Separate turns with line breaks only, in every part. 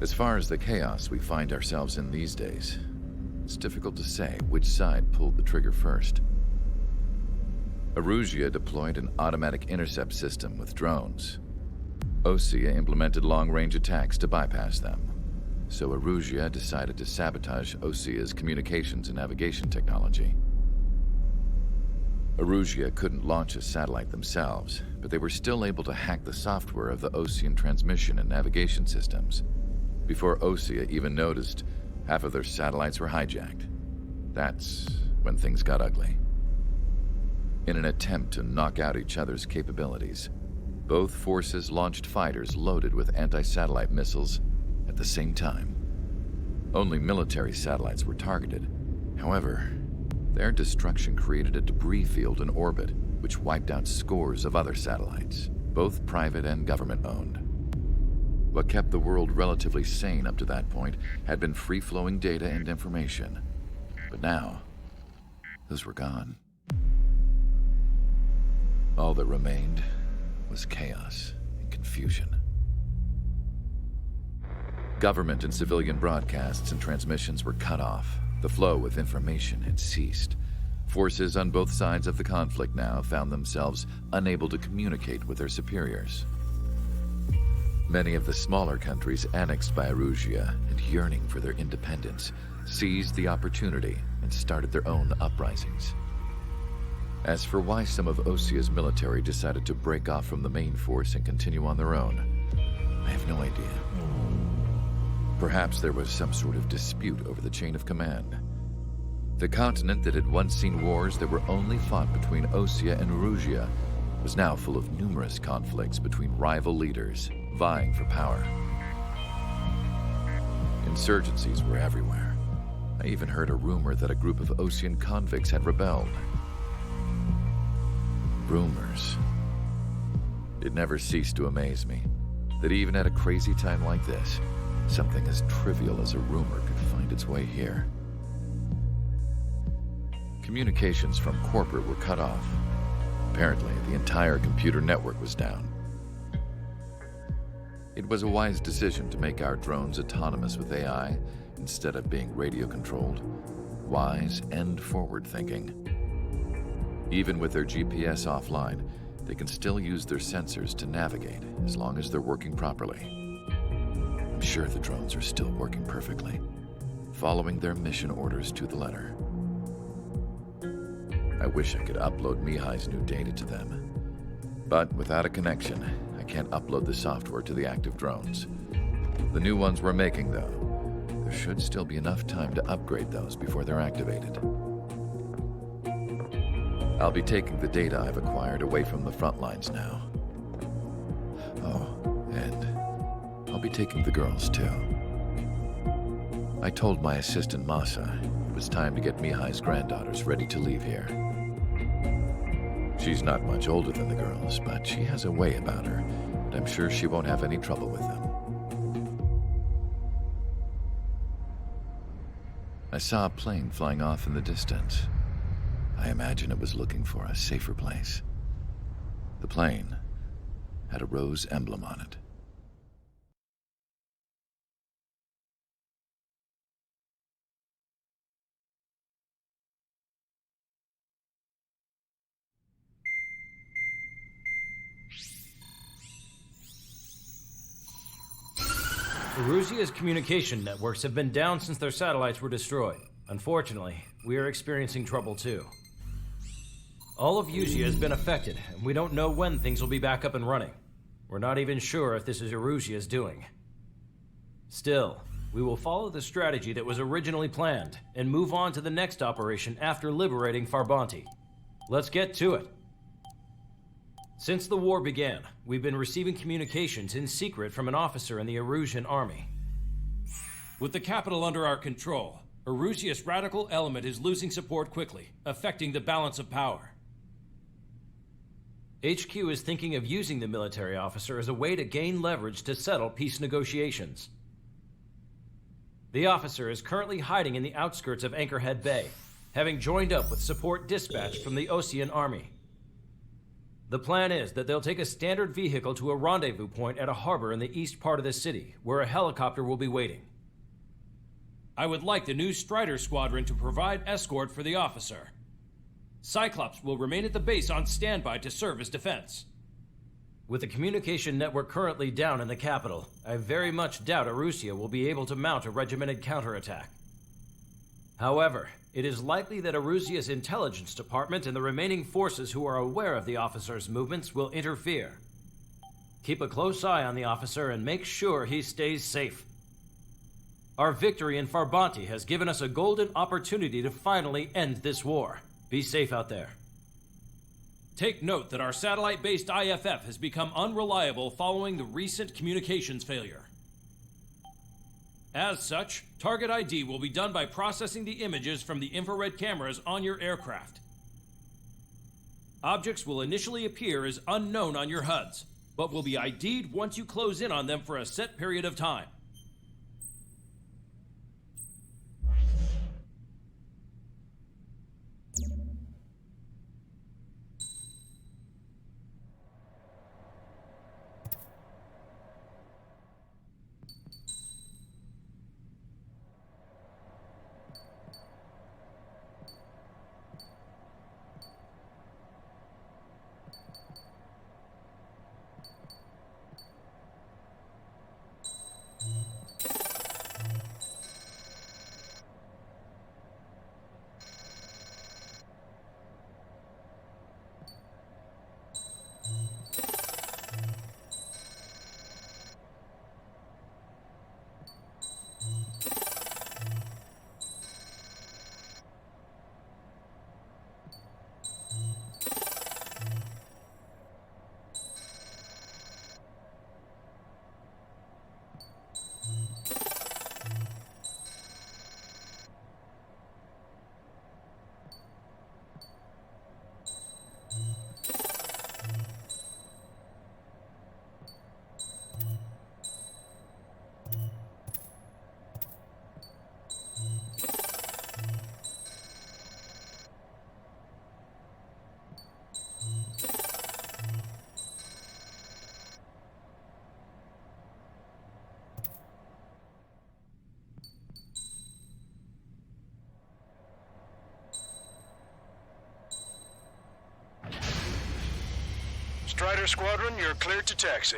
As far as the chaos we find ourselves in these days, it's difficult to say which side pulled the trigger first. Erusia deployed an automatic intercept system with drones. Osea implemented long-range attacks to bypass them. So Erusia decided to sabotage Osea's communications and navigation technology. Erusia couldn't launch a satellite themselves, but they were still able to hack the software of the Osean transmission and navigation systems. Before Osea even noticed, half of their satellites were hijacked. That's when things got ugly. In an attempt to knock out each other's capabilities, both forces launched fighters loaded with anti-satellite missiles at the same time. Only military satellites were targeted. However, their destruction created a debris field in orbit, which wiped out scores of other satellites, both private and government-owned. What kept the world relatively sane up to that point had been free-flowing data and information. But now, those were gone. All that remained was chaos and confusion. Government and civilian broadcasts and transmissions were cut off. The flow of information had ceased. Forces on both sides of the conflict now found themselves unable to communicate with their superiors. Many of the smaller countries annexed by Erusia and yearning for their independence seized the opportunity and started their own uprisings. As for why some of Osea's military decided to break off from the main force and continue on their own, I have no idea. Perhaps there was some sort of dispute over the chain of command. The continent that had once seen wars that were only fought between Osea and Erusia was now full of numerous conflicts between rival leaders vying for power. Insurgencies were everywhere. I even heard a rumor that a group of Osean convicts had rebelled. Rumors. It never ceased to amaze me that even at a crazy time like this, something as trivial as a rumor could find its way here. Communications from corporate were cut off. Apparently, the entire computer network was down. It was a wise decision to make our drones autonomous with AI instead of being radio-controlled. Wise and forward-thinking. Even with their GPS offline, they can still use their sensors to navigate as long as they're working properly. I'm sure the drones are still working perfectly, following their mission orders to the letter. I wish I could upload Mihai's new data to them. But without a connection, I can't upload the software to the active drones. The new ones we're making, though, there should still be enough time to upgrade those before they're activated. I'll be taking the data I've acquired away from the front lines now. Oh, and I'll be taking the girls, too. I told my assistant Masa it was time to get Mihai's granddaughters ready to leave here. She's not much older than the girls, but she has a way about her, and I'm sure she won't have any trouble with them. I saw a plane flying off in the distance. I imagine it was looking for a safer place. The plane had a rose emblem on it.
Erusia's communication networks have been down since their satellites were destroyed. Unfortunately, we are experiencing trouble too. All of Usia has been affected, and we don't know when things will be back up and running. We're not even sure if this is Erusia's doing. Still, we will follow the strategy that was originally planned, and move on to the next operation after liberating Farbanti. Let's get to it. Since the war began, we've been receiving communications in secret from an officer in the Erusian army.
With the capital under our control, Erusia's radical element is losing support quickly, affecting the balance of power.
HQ is thinking of using the military officer as a way to gain leverage to settle peace negotiations. The officer is currently hiding in the outskirts of Anchorhead Bay, having joined up with support dispatched from the Osean army. The plan is that they'll take a standard vehicle to a rendezvous point at a harbor in the east part of the city, where a helicopter will be waiting.
I would like the new Strider Squadron to provide escort for the officer. Cyclops will remain at the base on standby to serve as defense.
With the communication network currently down in the capital, I very much doubt Erusia will be able to mount a regimented counterattack. However, it is likely that Erusia's intelligence department and the remaining forces who are aware of the officer's movements will interfere. Keep a close eye on the officer and make sure he stays safe. Our victory in Farbanti has given us a golden opportunity to finally end this war. Be safe out there.
Take note that our satellite-based IFF has become unreliable following the recent communications failure. As such, target ID will be done by processing the images from the infrared cameras on your aircraft. Objects will initially appear as unknown on your HUDs, but will be ID'd once you close in on them for a set period of time.
Strider Squadron, you're cleared to taxi.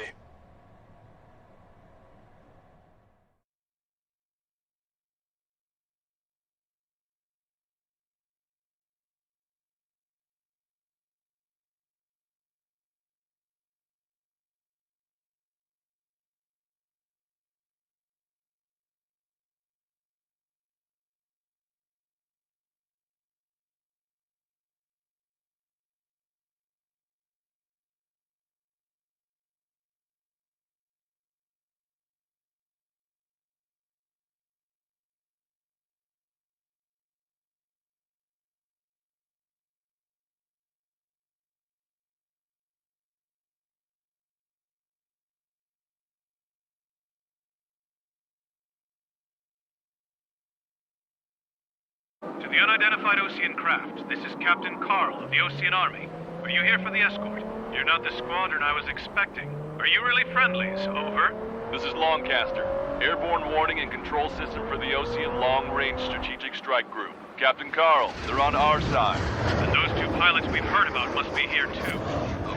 To the unidentified Ocean craft, this is Captain Carl of the Ocean Army. Are you here for the escort? You're not the squadron I was expecting. Are you really friendlies? Over.
This is Long Caster. Airborne warning and control system for the Ocean Long-Range Strategic Strike Group. Captain Carl, they're on our side.
And those two pilots we've heard about must be here too.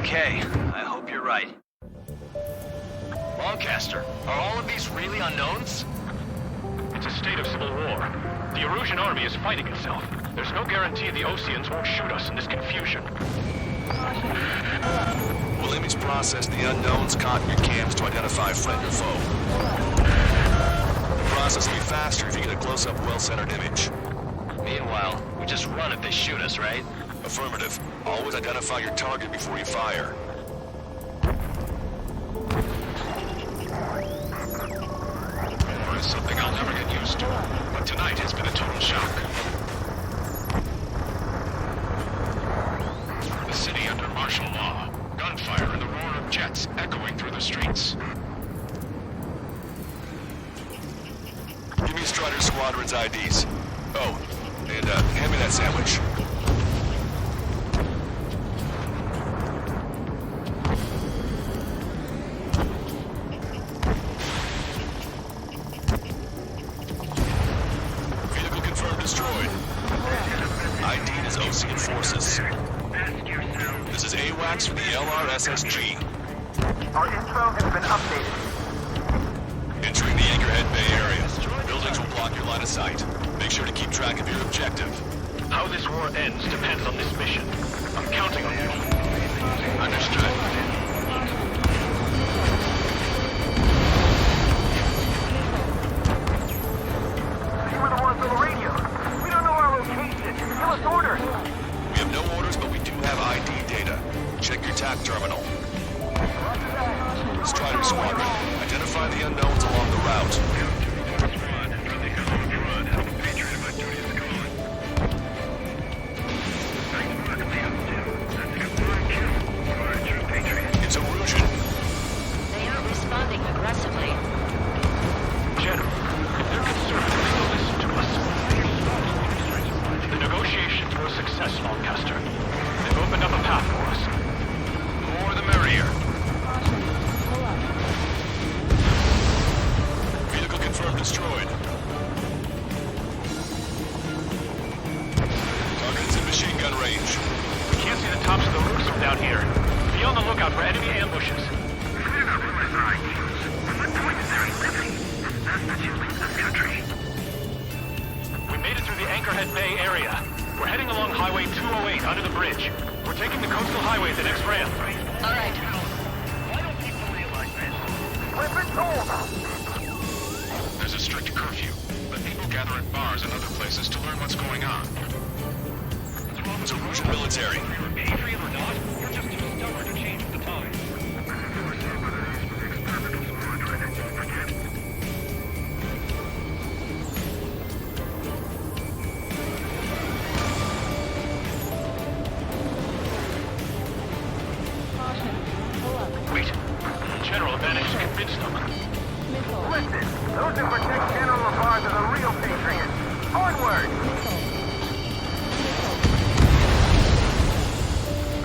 Okay, I hope you're right. Longcaster, are all of these really unknowns?
It's a state of civil war. The Erusian army is fighting itself. There's no guarantee the Oceans won't shoot us in this confusion.
We'll image process the unknowns caught in your cams to identify friend or foe. The process will be faster if you get a close-up, well-centered image.
Meanwhile, we just run if they shoot us, right?
Affirmative. Always identify your target before you fire.
War is something I'll never get used to, but tonight has been a total shock. The city under martial law. Gunfire and the roar of jets echoing through the streets.
Give me Strider Squadron's IDs. Oh, and hand me that sandwich. SSG.
Our intro has been updated.
Entering the Anchorhead Bay area. Buildings will block your line of sight. Make sure to keep track of your objective.
How this war ends depends on this mission. I'm counting on you.
Understood.
You were the ones on the radio. We don't know our location. Give us orders.
We have no orders, but we do have ID data. Check your TAC terminal. Strider Squadron, identify the unknowns along the route. It's erusian.
They aren't responding aggressively.
General, if they're concerned, they'll listen to us. The negotiations were a success, Long Caster. They've opened up a path for us.
The more the merrier. Vehicle confirmed destroyed. Target is in machine gun range.
We can't see the tops of the roofs from down here. Be on the lookout for enemy ambushes. We made it through the Anchorhead Bay area. We're heading along Highway 208 under the bridge. We're taking the coastal highway at the next ramp.
All right.
Why don't people realize this? We've been told.
There's a strict curfew, but people gather at bars and other places to learn what's going on. It's erusian military.
Patriot or not, you're just too stubborn to change with the times. Wait, General managed to convince them.
Listen, those who protect General LaBarge are the real patriots. Onward!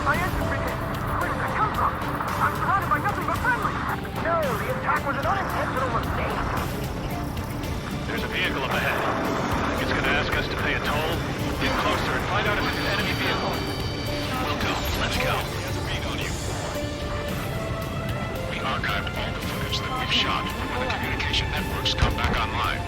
My infantry hit. Where did that come from? I'm surrounded by nothing but friendly. No, the attack was an unintentional mistake.
There's a vehicle up ahead. It's gonna ask us to pay a toll. Get closer and find out if it's an enemy vehicle.
We'll go. Let's go. He has a beat on you. We archived all the footage that we've shot when the communication networks come back online.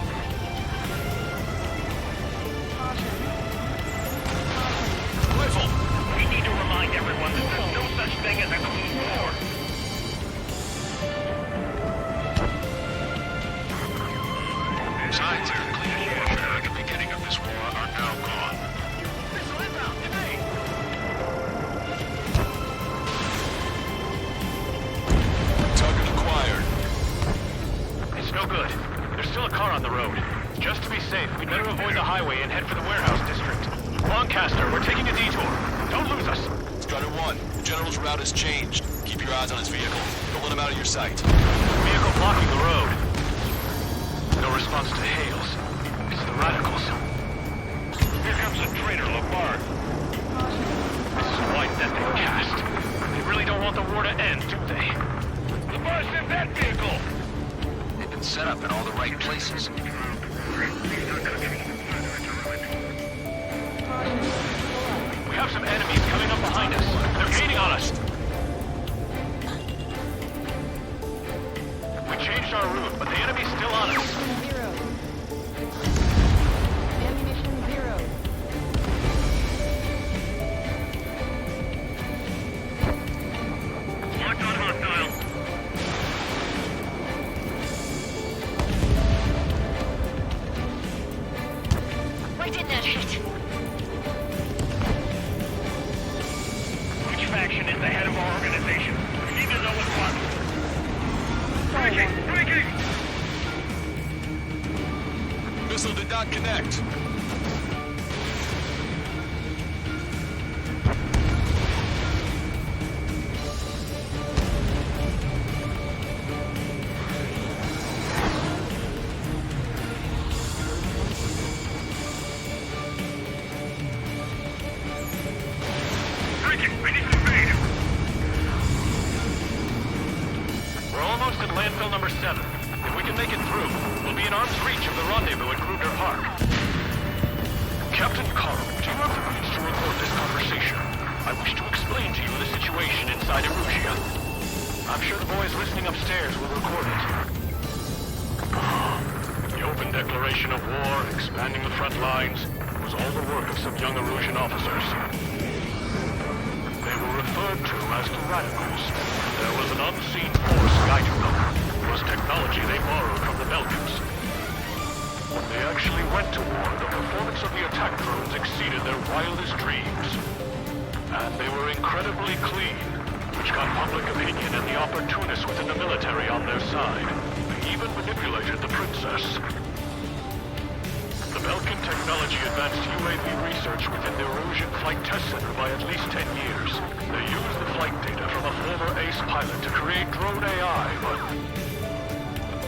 Rifle!
We need to remind everyone that there's no such thing as a clean war.
Signs of clean warfare at the beginning of this war are now gone. Target acquired.
It's no good. There's still a car on the road. Just to be safe, we'd better avoid the highway and head for the warehouse district. Long Caster, we're taking a detour. Don't lose us.
Strider 1, the General's route has changed. Keep your eyes on his vehicle. Don't let him out of your sight.
Vehicle blocking the road. No response to hails. It's the radicals. Here comes a traitor, LaBarge. This is white that they've cast. They really don't want the war to end, do they? LaBarge, in that vehicle!
They've been set up in all the right places.
We have some enemies coming up behind us. They're gaining on us. We changed our route, but the enemy's still on us.
Ammunition 0.
Locked on hostile.
Why didn't that hit?
Which faction is the head of our organization? We need to know what's what. Breaking! Breaking!
Missile did not connect.
Breaking! We need to evade! We're almost at landfill number 7. If we can make it through, we'll be in arm's reach of the rendezvous at Kruger Park. Captain Carl, do you have the means to record this conversation? I
I wish to explain to you the situation inside Erusia. I'm sure the boys listening upstairs will record it. The open declaration of war, expanding the front lines, was all the work of some young Erusian officers. They were referred to as the radicals. There was an unseen force guiding them. It was technology they borrowed from the Belgians. When they actually went to war, the performance of the attack drones exceeded their wildest dreams. And they were incredibly clean, which got public opinion and the opportunists within the military on their side. They even manipulated the princess. The Belkin technology advanced UAV research within the Erusian Flight Test Center by at least 10 years. They used the flight data from a former ace pilot to create drone AI, but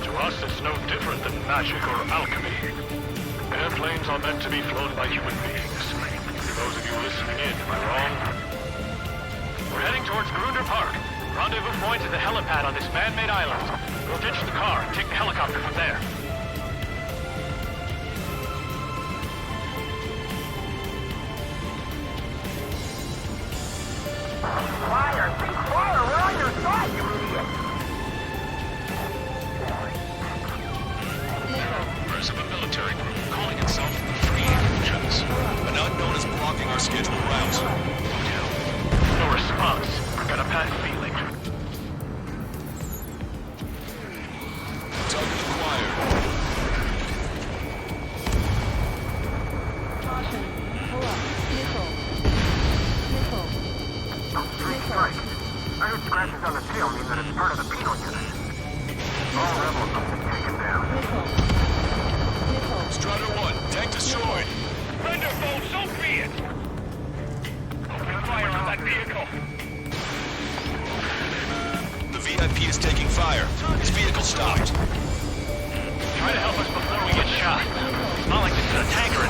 to us it's no different than magic or alchemy. Airplanes are meant to be flown by human beings. For those of you listening in, am I wrong? We're heading towards Grunder Park. Rendezvous point is the helipad on this man-made island. We'll ditch the car and take the helicopter from there.
Fire! Big fire! We're on your side, you idiot!
Members of a military group calling itself the Free Agents.
An unknown is blocking our scheduled routes.
No response. I've got a bad feeling.
Target acquired.
Caution. Pull up. Missile. Missile.
Three strikes. I heard scratches on the tail mean that it's part of the penal unit. All rebels have been taken down.
Missile. Missile.
Strider 1, tank destroyed.
Thunderbolt, so be it! Open fire on that vehicle!
The VIP is taking fire. His vehicle stopped.
Try to help us before we get shot. It's not like this is a tanker.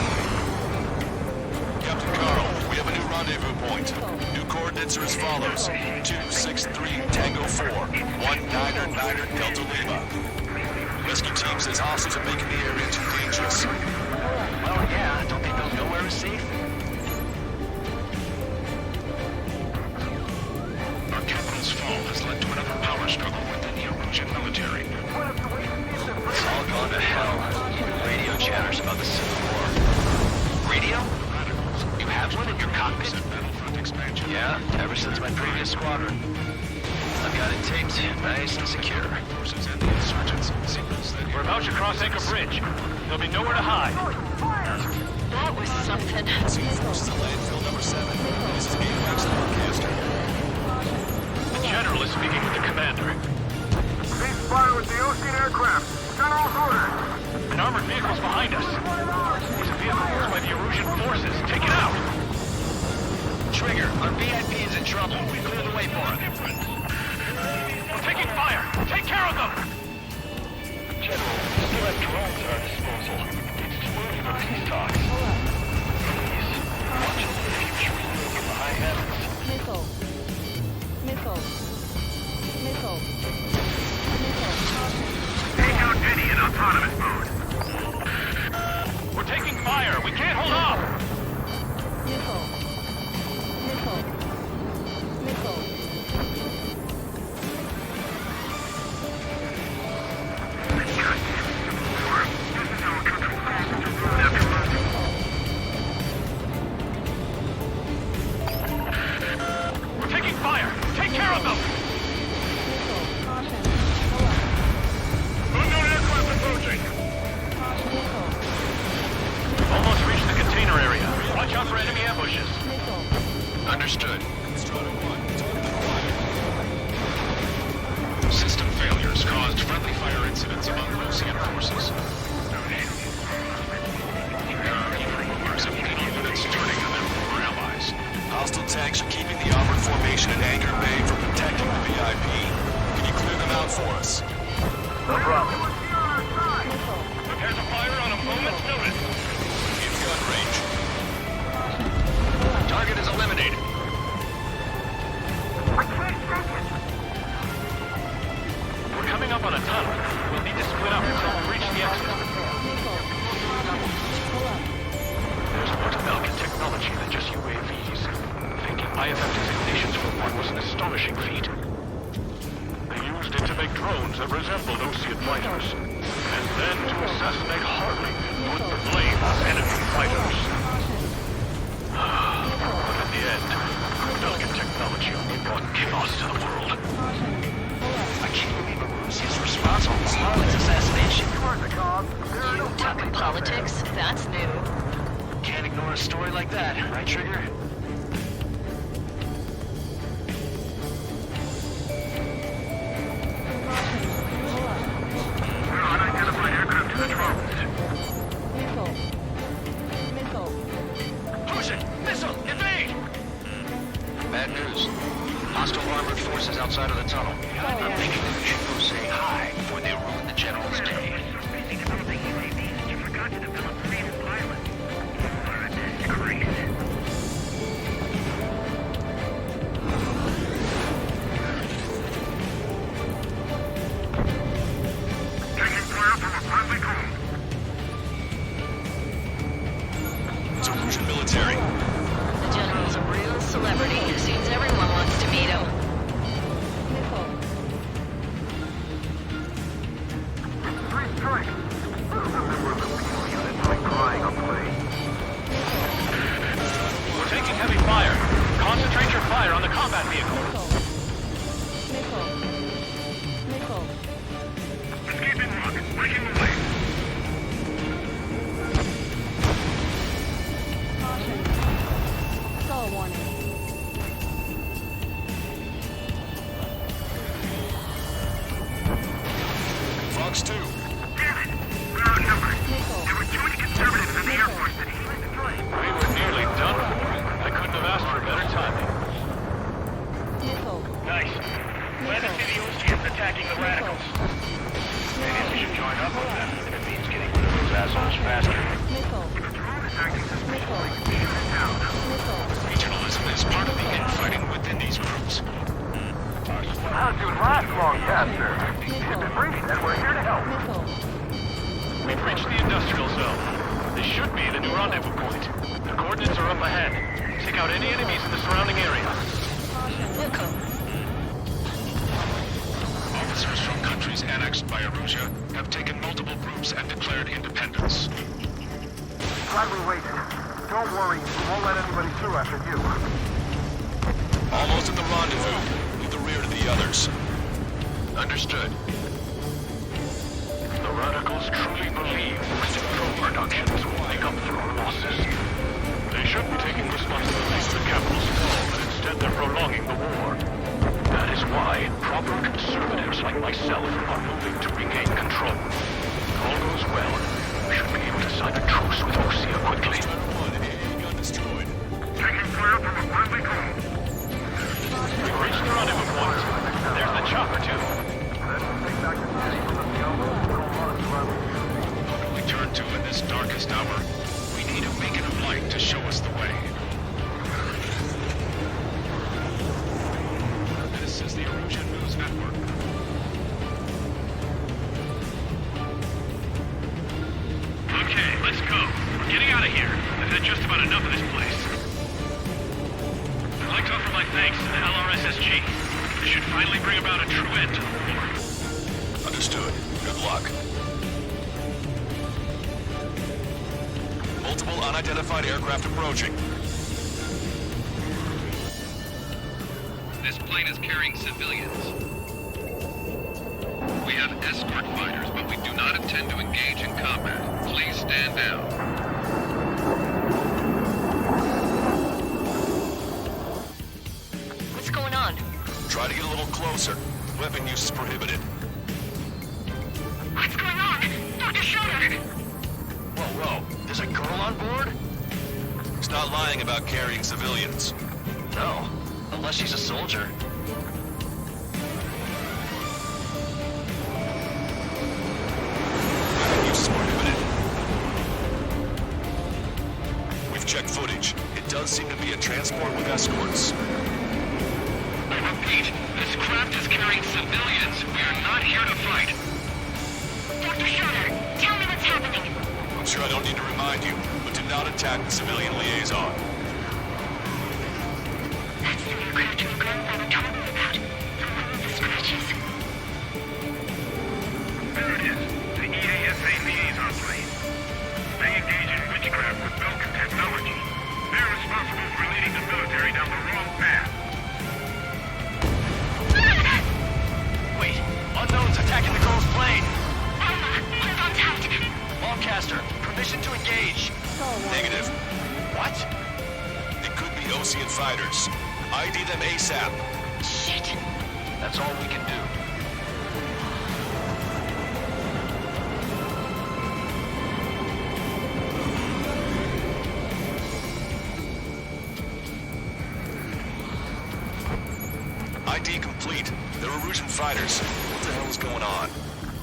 Captain Carl, we have a new rendezvous point. New coordinates are as follows. 263 Tango 4, 1999 Delta Lima. Rescue team says hostiles are making the area too dangerous.
Well, yeah, don't think they'll nowhere is safe.
Our capital's fall has led to another power struggle within the Erusian military.
It's all gone to hell. Radio chatters about the Civil War. Radio? You have one in your cockpit?
Battlefront expansion.
Yeah, ever since my previous squadron. I've got it taped, nice and secure.
Forces and the insurgents. Signals that
We're about to cross Anchor Bridge. There'll be nowhere to hide.
That was something.
Forces at landfill number 7. This is AWACS Long Caster.
The general is speaking with the commander.
Ceasefire with the Ocean aircraft. General's orders.
An armored vehicle's behind us. It's a vehicle used by the Erusian forces. Take it out!
Trigger, our VIP is in trouble. Clear the way for him.
We're taking fire! Take care of them!
General, we still have drones at our disposal. It's too early for peace talks. Please, watch the future look in the high heavens.
Missile. Missile. Missile. Missile. Caution.
Take out Penny in autonomous mode.
We're taking fire! We can't hold off!
Missile. Missile. Missile.
We're taking fire! Take care of them!
Missile. Caution. Pull up.
Unknown aircraft approaching!
Caution. Missile.
Almost reached the container area. Watch out for enemy ambushes.
Missile.
Understood.
Strider 1, target acquired.
System failures caused friendly fire incidents among Ocean forces. There are even rumors of penal units turning on their former allies.
Hostile tanks are keeping the armored formation at Anchor Bay from protecting the VIP. Can you clear them out for us?
No problem.
Prepare to fire on a moment's notice.
In gun range.
Target is eliminated.
I can't take it.
We're coming up on a tunnel. We'll need to split up until we reach the exit.
Missile. Pull up.
There's more to Belkin technology than just UAVs. Thinking
IFF's ignitions for one was an astonishing feat. They used it to make drones that resembled Osean fighters, and then to assassinate Harley and put the blame on enemy fighters. But in the end, delicate technology only brought chaos to the world.
I can't believe Erusia's responsible for Harley's assassination.
You talking politics? That's new.
Can't ignore a story like that, right, Trigger?
Unidentified aircraft to the drones.
Missile.
Push it! Missile! Invade! Bad news. Hostile armored forces outside of the tunnel. I'm thinking we should go say hi before they ruin the general's day.
You forgot to develop native pilots. You're a disgrace. Taking fire from a friendly drone.
It's Erusian military.
The general's a real celebrity. Seems everyone wants to meet him.
Missile.
Three strikes. A member of the penal unit like crying a plane.
We're taking heavy fire. Concentrate your fire on the combat vehicle.
Missile.
Escaping rocket. Breaking away.
Caution. Stall warning.
Fox 2.
Damn it. We're outnumbered.
Missile.
There were too many conservatives in the Air Force today.
We were nearly done for. I couldn't have asked for better timing.
Missile.
Nice. Glad to see the Oseans attacking the radicals. Maybe we should join up with them if it means getting rid of those assholes faster.
Missile. Missile.
Regionalism is part of the infighting within these groups.
How's your last long caster? You've been briefed and we're here to help.
Missile.
We've reached the industrial zone. This should be the new rendezvous point. The coordinates are up ahead. Take out any enemies in the surrounding area.
Welcome.
Officers from countries annexed by Erusia have taken multiple groups and declared independence.
Glad we waited. Don't worry, we won't let anybody through after you.
Almost at the rendezvous. Leave the rear to the others.
Understood.
The radicals truly believe that drone reductions will make up for our losses. They should be taking responsibility for the capital's fall, but instead they're prolonging the war. That is why proper conservatives like myself are moving to regain control. If all goes well, we should be able to sign a truce with Osia quickly.
Gun destroyed.
Taking fire from a friendly drone.
We've reached the rendezvous point. There's the chopper, too.
What we turn to in this darkest hour, we need a beacon of light to show us the way. This is the Erusian News Network.
Okay, let's go. We're getting out of here. I've had just about enough of this place. I'd like to offer my thanks to the LRSSG. This should finally bring about a true end to the war.
Understood. Good luck. Multiple unidentified aircraft approaching.
This plane is carrying civilians. We have escort fighters, but we do not intend to engage in combat. Please stand down.
What's going on?
Try to get a little closer. Weapon use is prohibited.
What's going on? Dr. Schroeder!
Whoa. There's a girl on board? He's not lying about carrying civilians. No, unless she's a soldier. Weapon use is prohibited. We've checked footage. It does seem to be a transport with escorts.
I repeat, this craft is carrying civilians. We are not here to fight.
Dr. Schroeder, tell me what's happening.
I'm sure I don't need to remind you, but do not attack the civilian liaison. Caster. Permission to engage.
Skull warning.
Negative.
What?
It could be Ocean fighters. ID them ASAP.
Shit. That's all we can do.
ID complete. They're Erusian fighters. What the hell is going on?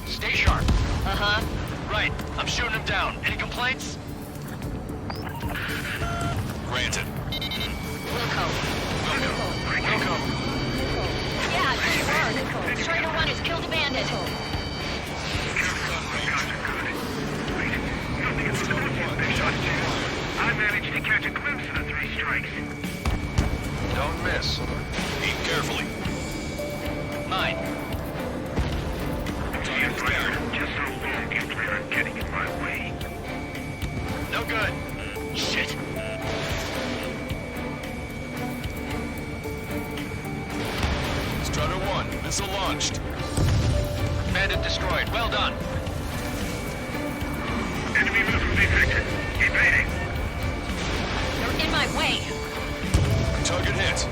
Stay sharp.
Uh-huh.
Right. I'm shooting them down. Any complaints?
Granted.
Wilco.
Wilco.
Yeah, good work. Strider 1 has killed a bandit.
I managed to catch a glimpse of the 3 strikes.
Don't miss.
Aim carefully.
Mine.
Just so long you plan on getting in my way.
No good. Shit.
Strider 1, missile launched.
Bandit destroyed. Well done.
Enemy missile detected. Evading.
You're in my way.
Target hit.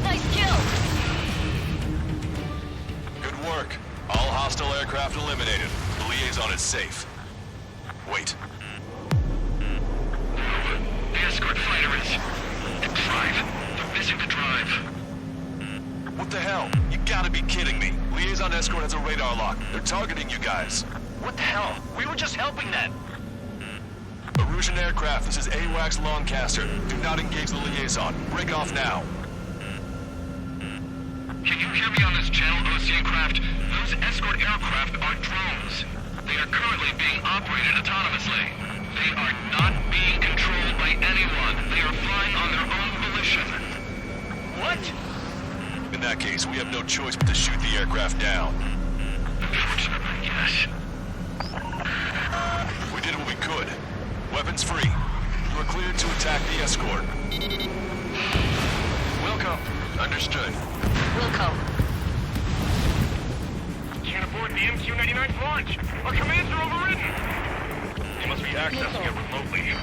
Nice kill.
Good work. All hostile aircraft eliminated. The liaison is safe. Wait.
The escort fighter is... in drive. They're missing the drive.
What the hell? You gotta be kidding me. Liaison escort has a radar lock. They're targeting you guys.
What the hell? We were just helping them.
Erusian aircraft, this is AWACS Long Caster. Do not engage the liaison. Break off now.
Can you hear me on this channel, Ocean craft? Those escort aircraft are drones. They are currently being operated autonomously. They are not being controlled by anyone. They are flying on their own volition.
What?
In that case, we have no choice but to shoot the aircraft down.
Unfortunately, yes.
We did what we could. Weapons free. You are cleared to attack the escort.
Wilco. Understood.
Wilco.
Can't aboard the MQ-99's launch. Our commands are overridden. They must be accessing it remotely.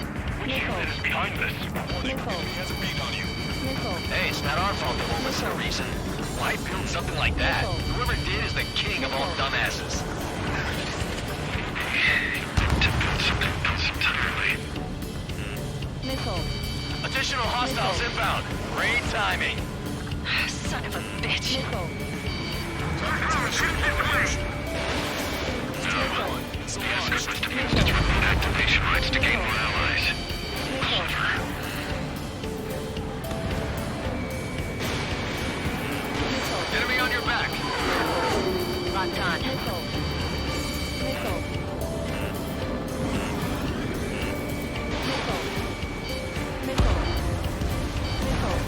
Which unit is behind this?
Missile.
He has a beat on you.
Missile.
Hey, it's not our fault they won't listen to reason. Why build something like that? Whoever did is the king of all dumbasses.
To build something else entirely.
Missile.
Additional hostiles inbound. Great timing.
Son of a bitch.
Missile.
Escort must have used its remote activation rights to gain more allies. Clever.
Enemy on your back.
Locked on.
Missile. Missile. Missile. Missile. Missile.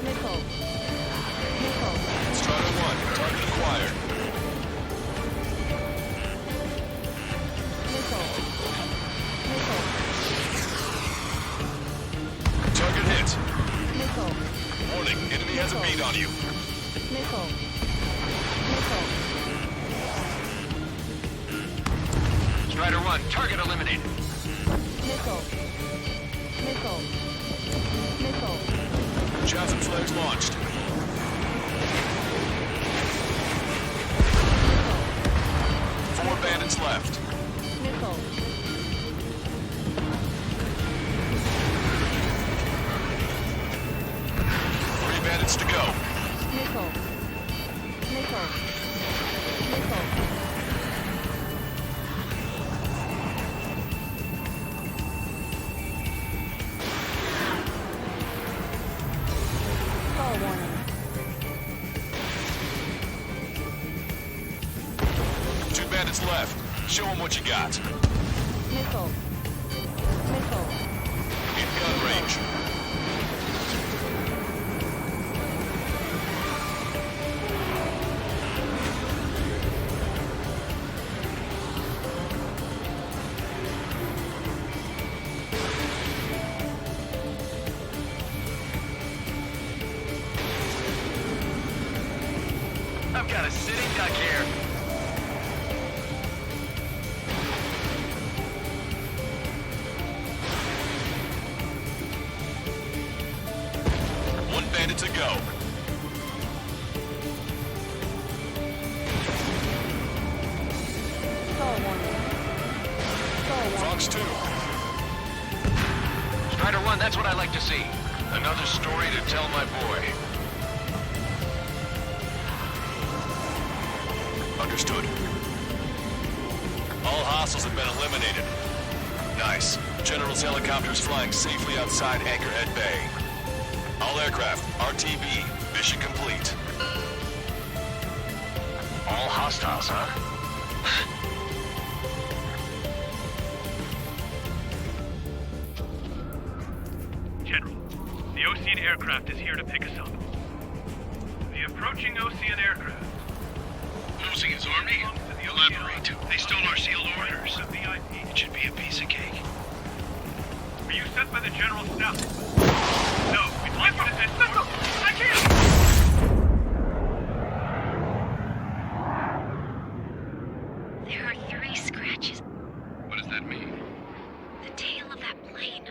Missile. Missile.
Strider 1, target acquired.
Missile. Missile.
Target hit.
Missile.
Warning, enemy has a beat on you.
Missile. Missile.
Strider 1, target eliminated.
Missile. Missile. Missile.
Chaffin flares launched. Four bandits left.
Missile.
Three bandits to go.
Missile. Missile. Missile. Skull warning.
Two bandits left. Show them what you got.
Missile. Missile.
In gun range.
got a sitting duck here.
One bandit to go.
Stall warning. Stall warning.
Fox 2.
Strider 1, that's what I like to see. Another story to tell my boy.
Understood. All hostiles have been eliminated. Nice. General's helicopters flying safely outside Anchorhead Bay. All aircraft, RTB, mission complete.
All hostiles, huh?
General, the Ocean aircraft is here to pick us up. The approaching Ocean aircraft.
Losing his army? Elaborate. They stole our sealed orders. It should be a piece of cake.
Were you sent by the General's staff? No, we'd like you to say... No, I can't!
There are 3 scratches.
What does that mean?
The tail of that plane.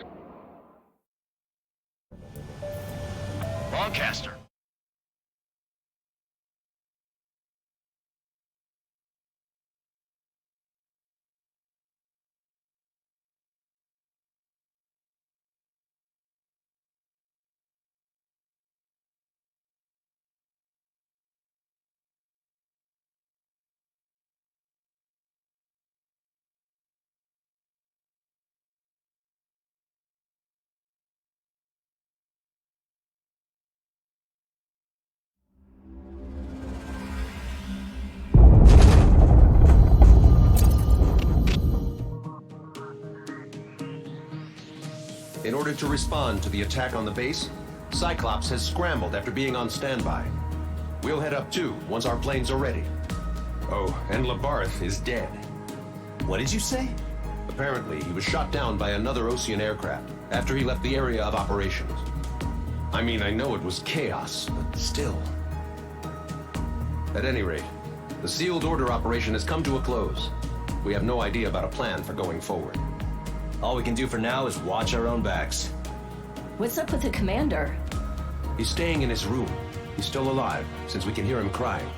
Long Caster.
In order to respond to the attack on the base, Cyclops has scrambled after being on standby. We'll head up too, once our planes are ready. Oh, and Labarth is dead.
What did you say?
Apparently, he was shot down by another Ocean aircraft after he left the area of operations. I mean, I know it was chaos, but still. At any rate, the sealed order operation has come to a close. We have no idea about a plan for going forward.
All we can do for now is watch our own backs.
What's up with the commander?
He's staying in his room. He's still alive, since we can hear him crying.